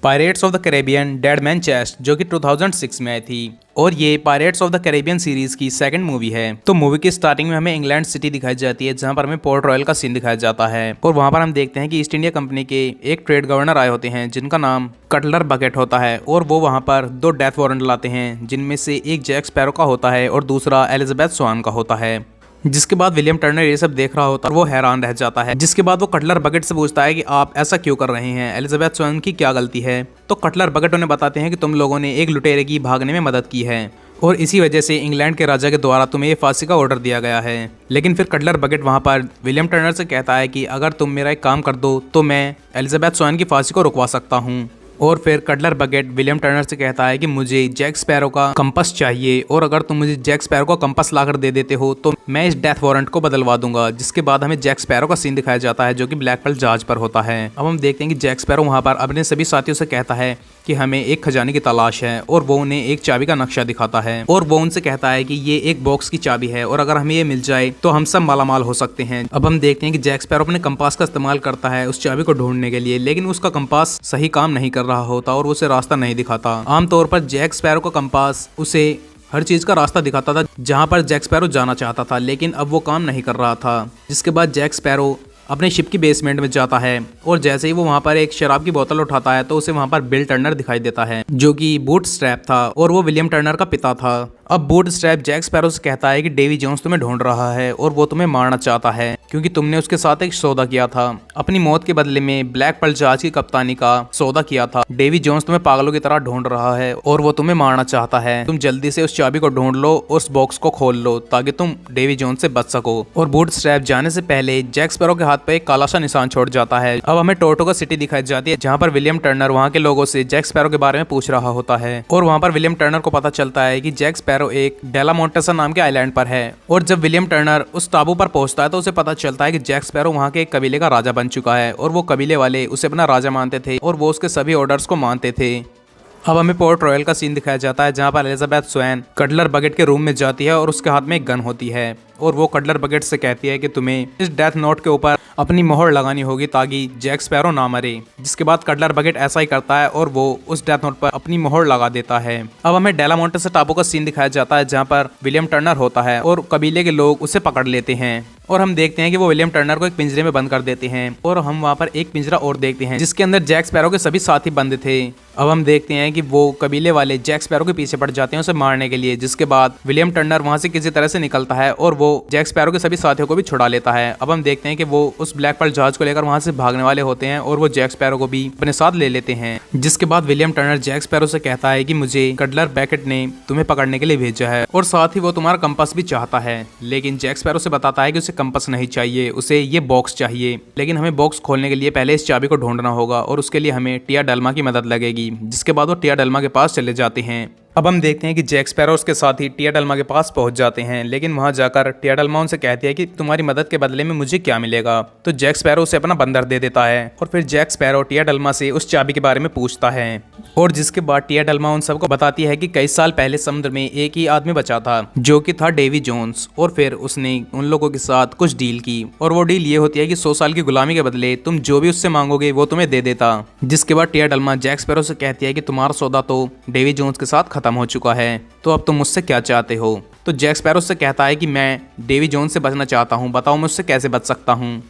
Pirates of the Caribbean dead man chest, जो कि 2006 में आई थी और ये pirates of the Caribbean series की सेकंड मूवी है। तो मूवी की स्टार्टिंग में हमें इंग्लैंड सिटी दिखाई जाती है, जहां पर हमें पोर्ट रॉयल का सीन दिखाया जाता है और वहां पर हम देखते हैं कि ईस्ट इंडिया कंपनी के एक ट्रेड गवर्नर आए होते हैं जिनका नाम कटलर बकेट होता है और वो वहां पर 2 डेथ वारंट लाते हैं, जिनमें से एक जैक स्पैरो का होता है और दूसरा एलिजाबेथ स्वान का होता है। जिसके बाद विलियम टर्नर ये सब देख रहा होता है और वो हैरान रह जाता है। जिसके बाद वो कटलर बकेट से पूछता है कि आप ऐसा क्यों कर रहे हैं, एलिजाबेथ स्वान की क्या गलती है। तो कटलर बकेट उन्हें बताते हैं कि तुम लोगों ने एक लुटेरे की भागने में मदद की है और इसी वजह से इंग्लैंड के राजा के द्वारा तुम्हें ये फांसी का ऑर्डर दिया गया है। लेकिन फिर कटलर बकेट वहां पर विलियम टर्नर से कहता है कि अगर तुम मेरा एक काम कर दो तो मैं एलिजाबेथ स्वान की फांसी को रुकवा सकता हूँ। और फिर कटलर बकेट विलियम टर्नर से कहता है कि मुझे जैक स्पैरो का कंपास चाहिए और अगर तुम मुझे जैक स्पैरो का कंपास लाकर दे देते हो तो मैं इस डेथ वारंट को बदलवा दूंगा। जिसके बाद हमें जैक स्पैरो का सीन दिखाया जाता है जो कि ब्लैक पर्ल जहाज पर होता है। अब हम देखते हैं कि जैक स्पैरो वहां पर अपने सभी साथियों से कहता है कि हमें एक खजाने की तलाश है और वो उन्हें एक चाबी का नक्शा दिखाता है और वो उनसे कहता है कि ये एक बॉक्स की चाबी है और अगर हमें ये मिल जाए तो हम सब मालामाल हो सकते हैं। अब हम देखते हैं कि जैक स्पैरो अपने कंपास का इस्तेमाल करता है उस चाबी को ढूंढने के लिए, लेकिन उसका कंपास सही काम नहीं कर रहा होता और उसे रास्ता नहीं दिखाता। आमतौर पर जैक स्पैरो का कंपास उसे हर चीज का रास्ता दिखाता था जहां पर जैक स्पैरो जाना चाहता था, लेकिन अब वो काम नहीं कर रहा था। जिसके बाद जैक स्पैरो अपने शिप की बेसमेंट में जाता है और जैसे ही वो वहां पर एक शराब की बोतल उठाता है तो उसे वहां पर बिल टर्नर दिखाई देता है जो कि बूट स्ट्रैप था और वो विलियम टर्नर का पिता था। अब बूट स्ट्रैप जैक स्पैरो से कहता है कि डेवी जोन्स तुम्हें ढूंढ रहा है और वो तुम्हें मारना चाहता है क्योंकि तुमने उसके साथ एक सौदा किया था, अपनी मौत के बदले में ब्लैक पर्ल जहाज की कप्तानी का सौदा किया था। डेवी जोन्स तुम्हें पागलों की तरह ढूंढ रहा है और वो तुम्हें मारना चाहता है। तुम जल्दी से उस चाबी को ढूंढ लो और उस बॉक्स को खोल लो ताकि तुम डेवी जोन्स से बच सको। और बूट स्ट्रैप जाने से पहले जैक स्पैरो के हाथ पे एक काला सा निशान छोड़ जाता है। अब हमें टोर्टुगा सिटी दिखाई जाती है जहाँ पर विलियम टर्नर वहाँ के लोगों से जैक स्पैरो के बारे में पूछ रहा होता है और वहाँ पर विलियम टर्नर को पता चलता है कि जैक स्पैरो एक डेलामोंटेसा नाम के आइलैंड पर है। और जब विलियम टर्नर उस टापू पर पहुंचता है तो उसे पता चलता है कि जैक स्पैरो वहाँ के एक कबीले का राजा बन चुका है और वो कबीले वाले उसे अपना राजा मानते थे और वो उसके सभी ऑर्डर्स को मानते थे। अब हमें पोर्ट रॉयल का सीन दिखाया जाता है जहाँ पर एलिजाबेथ स्वैन कटलर बकेट के रूम में जाती है और उसके हाथ में एक गन होती है और वो कटलर बकेट से कहती है कि तुम्हें इस डेथ नोट के ऊपर अपनी मोहर लगानी होगी ताकि जैक स्पैरो ना मरे। जिसके बाद कटलर बकेट ऐसा ही करता है और वो उस डेथ नोट पर अपनी मोहर लगा देता है। अब हमें डेलामोंटेसा टापू का सीन दिखाया जाता है जहाँ पर विलियम टर्नर होता है और कबीले के लोग उसे पकड़ लेते हैं और हम देखते हैं कि वो विलियम टर्नर को एक पिंजरे में बंद कर देते हैं और हम वहाँ पर एक पिंजरा और देखते हैं जिसके अंदर जैक स्पैरो के सभी साथी बंद थे। अब हम देखते हैं कि वो कबीले वाले जैक स्पैरो के पीछे पड़ जाते हैं उसे मारने के लिए। जिसके बाद विलियम टर्नर वहाँ से किसी तरह से निकलता है और वो जैक स्पैरो के सभी साथियों को भी छुड़ा लेता है। अब हम देखते हैं कि वो उस ब्लैक पर्ल जहाज को लेकर वहाँ से भागने वाले होते हैं और वो जैक स्पैरो को भी अपने साथ ले लेते हैं। जिसके बाद विलियम टर्नर जैक स्पैरो से कहता है कि मुझे कटलर बकेट ने तुम्हें पकड़ने के लिए भेजा है और साथ ही वो तुम्हारा कंपास भी चाहता है। लेकिन जैक स्पैरो से बताता है कि उसे कंपास नहीं चाहिए, उसे ये बॉक्स चाहिए। लेकिन हमें बॉक्स खोलने के लिए पहले इस चाबी को ढूंढना होगा और उसके लिए हमें टिया डल्मा की मदद लगेगी। जिसके बाद वो टिया डल्मा के पास चले जाते हैं। अब हम देखते हैं कि जैक स्पैरो उसके साथ ही टिया डल्मा के पास पहुंच जाते हैं, लेकिन वहां जाकर टिया डल्मा उनसे कहती है कि तुम्हारी मदद के बदले में मुझे क्या मिलेगा। तो जैक स्पैरो उसे अपना बंदर दे देता है और फिर जैक स्पैरो टिया डल्मा से उस चाबी के बारे में पूछता है और जिसके बाद टिया डल्मा उन सबको बताती है कि कई साल पहले समुद्र में एक ही आदमी बचा था जो कि था डेवी जोन्स और फिर उसने उन लोगों के साथ कुछ डील की और वो डील ये होती है कि 100 साल की गुलामी के बदले तुम जो भी उससे मांगोगे वो तुम्हें दे देता। जिसके बाद टिया डल्मा जैक स्पैरो से कहती है कि तुम्हारा सौदा तो डेवी जोन्स के साथ खत्म हो चुका है, तो अब तुम मुझसे क्या चाहते हो। तो जैक स्पैरो से कहता है कि मैं डेवी जोन्स से बचना चाहता हूँ, बताओ मैं उससे कैसे बच सकता हूँ।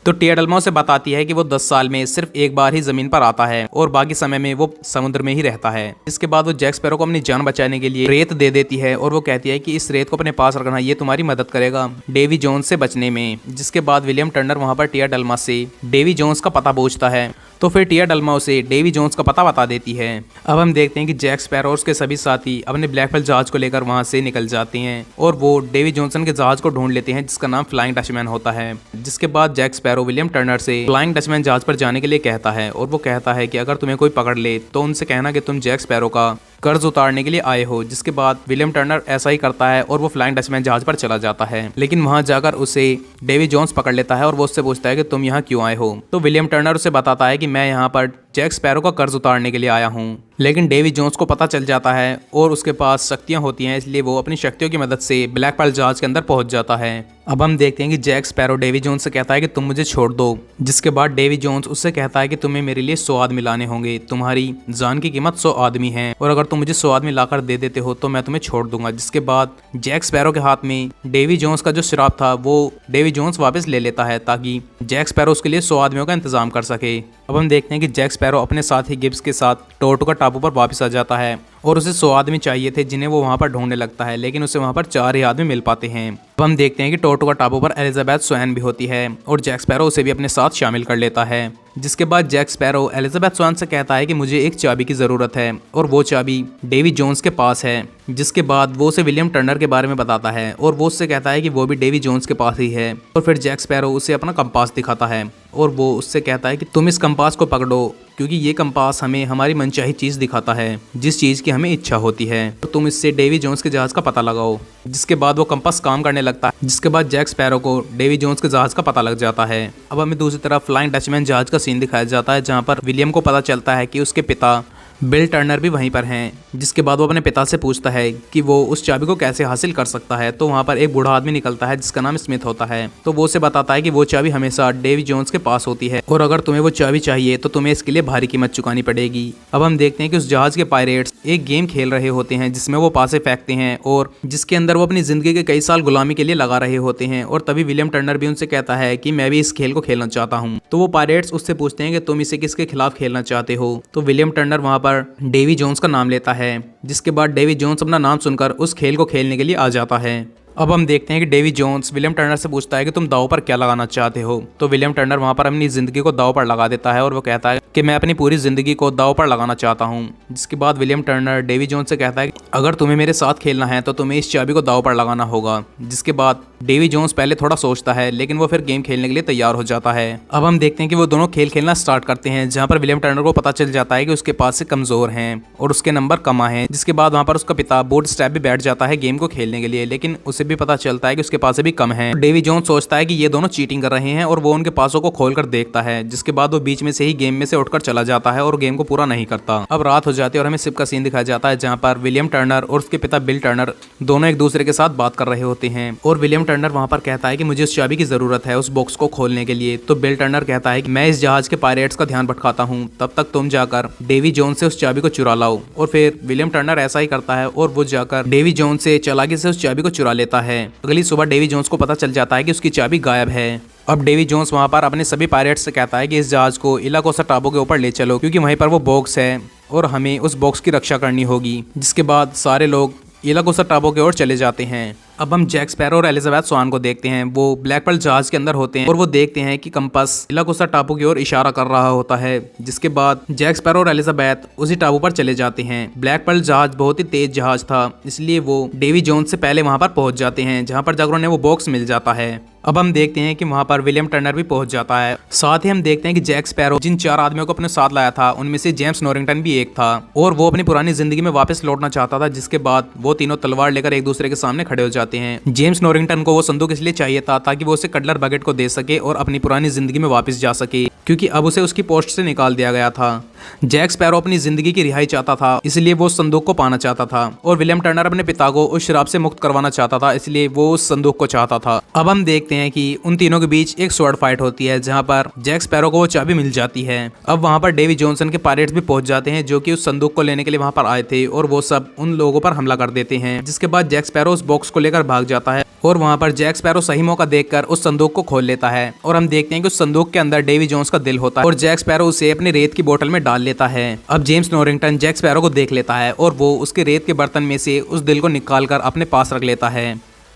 तो टिया डल्मा उसे बताती है कि वो 10 साल में सिर्फ एक बार ही जमीन पर आता है और बाकी समय में वो समुद्र में ही रहता है। इसके बाद वो जैक स्पैरो को अपनी जान बचाने के लिए रेत दे देती है और वो कहती है कि इस रेत को अपने पास रखना, ये तुम्हारी मदद करेगा डेवी जोन्स से बचने में। जिसके बाद विलियम टर्नर वहां पर टिया डल्मा से डेवी जोन्स का पता पूछता है तो फिर टिया डल्मा उसे डेवी जोन्स का पता बता देती है। अब हम देखते हैं कि जैक स्पैरो और उसके सभी साथी अपने ब्लैक पर्ल जहाज को लेकर वहां से निकल जाते हैं और वो डेवी जॉनसन के जहाज को ढूंढ लेते हैं जिसका नाम फ्लाइंग डचमैन होता है। जिसके बाद जैक स्पैरो विलियम टर्नर से फ्लाइंग डचमैन जहाज पर जाने के लिए कहता है और वो कहता है कि अगर तुम्हें कोई पकड़ ले तो उनसे कहना कि तुम जैक स्पैरो का कर्ज उतारने के लिए आए हो। जिसके बाद विलियम टर्नर ऐसा ही करता है और वो फ्लाइंग डचमैन जहाज पर चला जाता है, लेकिन वहां जाकर उसे डेवी जोन्स पकड़ लेता है और वो उससे पूछता है कि तुम यहाँ क्यों आए हो। तो विलियम टर्नर उसे बताता है कि मैं यहाँ पर जैक स्पैरो का कर्ज उतारने के लिए आया हूँ। लेकिन डेवी जोन्स को पता चल जाता है और उसके पास शक्तियां होती हैं, इसलिए वो अपनी शक्तियों की मदद से ब्लैक पर्ल जहाज के अंदर पहुंच जाता है। अब हम देखते हैं कि जैक स्पैरो डेवी जोन्स से कहता है कि तुम मुझे छोड़ दो, जिसके बाद डेवी जोन्स उससे कहता है कि तुम्हें मेरे लिए 100 आदमी लाने होंगे, तुम्हारी जान की कीमत 100 आदमी है और अगर तुम मुझे 100 आदमी लाकर दे देते हो तो मैं तुम्हें छोड़ दूंगा। जिसके बाद जैक स्पैरो के हाथ में डेवी जोन्स का जो श्राप था वो डेवी जोन्स वापस ले लेता है ताकि जैक स्पैरो उसके लिए 100 आदमियों का इंतजाम कर सके। अब हम देखते हैं कि जैक स्पैरो अपने साथी गिब्स के साथ टोर्टुगा टापू पर वापस आ जाता है और उसे 100 आदमी चाहिए थे जिन्हें वो वहां पर ढूंढने लगता है, लेकिन उसे वहां पर 4 ही आदमी मिल पाते हैं। अब हम देखते हैं कि टोर्टुगा टापू पर एलिजाबेथ स्वैन भी होती है और जैक स्पैरो उसे भी अपने साथ शामिल कर लेता है। जिसके बाद जैक स्पैरो एलिजाबेथ स्वैन से कहता है कि मुझे एक चाबी की ज़रूरत है और वो चाबी डेवी जोन्स के पास है। जिसके बाद वो उसे विलियम टर्नर के बारे में बताता है और वो उससे कहता है कि वो भी डेवी जोन्स के पास ही है। और फिर जैक स्पैरो उसे अपना कंपास दिखाता है और वो उससे कहता है कि तुम इस कंपास को पकड़ो क्योंकि ये कंपास हमें हमारी मनचाही चीज़ दिखाता है, जिस चीज़ की हमें इच्छा होती है, तो तुम इससे डेवी जोन्स के जहाज़ का पता लगाओ। जिसके बाद वो कंपास काम करने लगता है, जिसके बाद जैक स्पैरो को डेवी जोन्स के जहाज़ का पता लग जाता है। अब हमें दूसरी तरफ फ्लाइंग डचमैन जहाज़ का सीन दिखाया जाता है जहाँ पर विलियम को पता चलता है कि उसके पिता बिल टर्नर भी वहीं पर हैं। जिसके बाद वो अपने पिता से पूछता है कि वो उस चाबी को कैसे हासिल कर सकता है, तो वहाँ पर एक बूढ़ा आदमी निकलता है जिसका नाम स्मिथ होता है। तो वो उसे बताता है कि वो चाबी हमेशा डेवी जोन्स के पास होती है और अगर तुम्हें वो चाबी चाहिए तो तुम्हें इसके लिए भारी कीमत चुकानी पड़ेगी। अब हम देखते हैं कि उस जहाज के पायरेट्स एक गेम खेल रहे होते हैं जिसमें वो पासे फेंकते हैं और जिसके अंदर वो अपनी जिंदगी के कई साल गुलामी के लिए लगा रहे होते हैं। और तभी विलियम टर्नर भी उनसे कहता है कि मैं भी इस खेल को खेलना चाहता हूँ। तो वो पायरेट्स उससे पूछते हैं कि तुम इसे किसके खिलाफ खेलना चाहते हो। तो विलियम टर्नर वहाँ पर डेवी जोन्स का नाम लेता है। जिसके बाद डेवी जोन्स अपना नाम सुनकर उस खेल को खेलने के लिए आ जाता है। अब हम देखते हैं कि डेवी जोन्स विलियम टर्नर से पूछता है कि तुम दाव पर क्या लगाना चाहते हो। तो विलियम टर्नर वहां पर अपनी जिंदगी को दाव पर लगा देता है और वो कहता है कि मैं अपनी पूरी जिंदगी को दाव पर लगाना चाहता हूं। जिसके बाद विलियम टर्नर डेवी जोन्स से कहता है कि अगर तुम्हें मेरे साथ खेलना है तो तुम्हें इस चाबी को दाव पर लगाना होगा। जिसके बाद डेवी जोन्स पहले थोड़ा सोचता है लेकिन वो फिर गेम खेलने के लिए तैयार हो जाता है। अब हम देखते हैं कि वो दोनों खेल खेलना स्टार्ट करते हैं जहाँ पर विलियम टर्नर को पता चल जाता है कि उसके पास से कमजोर हैं और उसके नंबर कम आए हैं। जिसके बाद वहाँ पर उसका पिता बोर्ड स्टैप भी बैठ जाता है गेम को खेलने के लिए, लेकिन उसे भी पता चलता है कि उसके पास भी कम है। डेवी जोन्स सोचता है कि ये दोनों चीटिंग कर रहे हैं और वो उनके पासों को खोलकर देखता है। जिसके बाद वो बीच में से ही गेम में से उठकर चला जाता है और गेम को पूरा नहीं करता। अब रात हो जाती है और हमें शिप का सीन दिखाया जाता है जहाँ पर विलियम टर्नर और उसके पिता बिल टर्नर दोनों एक दूसरे के साथ बात कर रहे होते हैं और विलियम टर्नर वहाँ पर कहता है कि मुझे उस चाबी की जरूरत है उस बॉक्स को खोलने के लिए। तो बिल टर्नर कहता है कि मैं इस जहाज के पायरेट्स का ध्यान भटकाता हूँ, तब तक तुम जाकर डेवी जोन्स से उस चाबी को चुरा लाओ। और फिर विलियम टर्नर ऐसा ही करता है और वो जाकर डेवी जोन्स से चालाकी से उस चाबी को चुरा लेता है। अगली सुबह डेवी जोन्स को पता चल जाता है कि उसकी चाबी गायब है। अब डेवी जोन्स वहाँ पर अपने सभी पायरेट्स से कहता है कि इस जहाज को इलाकोसा टापू के ऊपर ले चलो क्योंकि वहीं पर वो बॉक्स है और हमें उस बॉक्स की रक्षा करनी होगी। जिसके बाद सारे लोग इलाकोसा टापू की ओर चले जाते हैं। अब हम जैक स्पैरो और एलिजाबेथ स्वान को देखते हैं। वो ब्लैक पर्ल जहाज के अंदर होते हैं और वो देखते हैं कि कंपास इलाकोसा टापू की ओर इशारा कर रहा होता है। जिसके बाद जैक स्पैरो और एलिजाबेथ उसी टापू पर चले जाते हैं। ब्लैक पर्ल जहाज बहुत ही तेज जहाज था, इसलिए वो डेवी जोन्स से पहले वहां पर पहुंच जाते हैं जहां पर जाकर उन्हें वो बॉक्स मिल जाता है। अब हम देखते हैं कि वहां पर विलियम टर्नर भी पहुंच जाता है। साथ ही हम देखते हैं कि जैक स्पैरो जिन 4 आदमियों को अपने साथ लाया था उनमें से जेम्स नॉरिंगटन भी एक था और वो अपनी पुरानी जिंदगी में वापस लौटना चाहता था। जिसके बाद वो तीनों तलवार लेकर एक दूसरे के सामने खड़े हो जाते हैं। जेम्स नॉरिंगटन को वो संदूक इसलिए चाहिए था ताकि वो उसे कटलर बकेट को दे सके और अपनी पुरानी जिंदगी में वापस जा सके, क्योंकि अब उसे उसकी पोस्ट से निकाल दिया गया था। जैक स्पैरो अपनी जिंदगी की रिहाई चाहता था, इसलिए वो उस संदूक को पाना चाहता था और विलियम टर्नर अपने पिता को उस शराब से मुक्त करवाना चाहता था, इसलिए वो उस संदूक को चाहता था। अब हम देखते हैं कि उन तीनों के बीच एक स्वॉर्ड फाइट होती है जहां पर जैक स्पैरो को वो चाबी मिल जाती है। अब वहां पर डेवी जॉनसन के पायरेट्स भी पहुंच जाते हैं जो कि उस संदूक को लेने के लिए वहां पर आए थे और वो सब उन लोगों पर हमला कर देते हैं। जिसके बाद जैक स्पैरो उस बॉक्स को लेकर भाग जाता है और वहां पर जैक स्पैरो सही मौका देखकर उस संदूक को खोल लेता है और हम देखते हैं कि उस संदूक के अंदर डेवी जोन्स का दिल होता है और जैक स्पैरो उसे अपनी रेत की बोतल में डाल लेता है। अब जेम्स नॉरिंगटन जैक स्पैरो को देख लेता है और वो उसके रेत के बर्तन में से उस दिल को निकालकर अपने पास रख लेता है।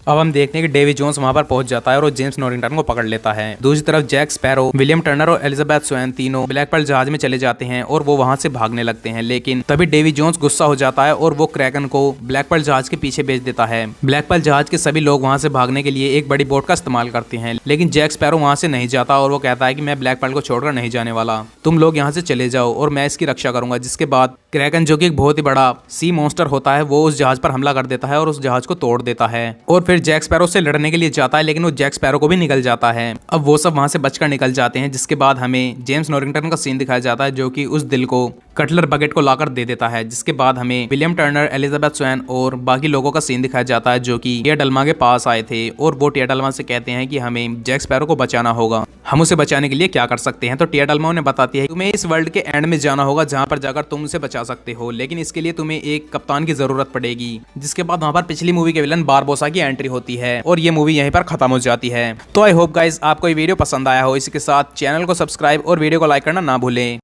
अब हम देखते हैं कि डेवी जोन्स वहां पर पहुंच जाता है और जेम्स नॉरिंगटन को पकड़ लेता है। दूसरी तरफ जैक स्पैरो, विलियम टर्नर और एलिजाबेथ स्वैन तीनों ब्लैक पर्ल जहाज में चले जाते हैं और वो वहां से भागने लगते हैं, लेकिन तभी डेवी जोन्स गुस्सा हो जाता है और वो क्रैकन को ब्लैक पर्ल जहाज के पीछे भेज देता है। ब्लैक पर्ल जहाज के सभी लोग वहां से भागने के लिए एक बड़ी बोट का इस्तेमाल करते हैं, लेकिन जैक स्पैरो वहां से नहीं जाता और वो कहता है कि मैं ब्लैक पर्ल को छोड़कर नहीं जाने वाला, तुम लोग यहाँ से चले जाओ और मैं इसकी रक्षा करूंगा। जिसके बाद क्रैकन जो कि एक बहुत ही बड़ा सी मॉन्स्टर होता है वो उस जहाज पर हमला कर देता है और उस जहाज को तोड़ देता है और फिर जैक स्पैरो से लड़ने के लिए जाता है, लेकिन वो जैक स्पैरो को भी निकल जाता है। अब वो सब वहां से बचकर निकल जाते हैं, जिसके बाद हमें जेम्स नॉरिंगटन का सीन दिखाया जाता है जो कि उस दिल को कटलर बकेट को लाकर दे देता है। जिसके बाद हमें विलियम टर्नर, एलिजाबेथ स्वैन और बाकी लोगों का सीन दिखाया जाता है जो कि टिया डल्मा के पास आए थे और वो टिया डल्मा से कहते हैं कि हमें जैक स्पैरो को बचाना होगा, हम उसे बचाने के लिए क्या कर सकते हैं। तो टिया डल्मा उन्हें बताती है तुम्हें इस वर्ल्ड के एंड में जाना होगा जहां पर जाकर तुम उसे बचा सकते हो, लेकिन इसके लिए तुम्हें एक कप्तान की जरूरत पड़ेगी। जिसके बाद वहां पर पिछली मूवी के विलन बारबोसा की एंट्री होती है और ये मूवी यहीं पर खत्म हो जाती है। तो आई होप गाइस आपको ये वीडियो पसंद आया हो। इसी के साथ चैनल को सब्सक्राइब और वीडियो को लाइक करना ना भूलें।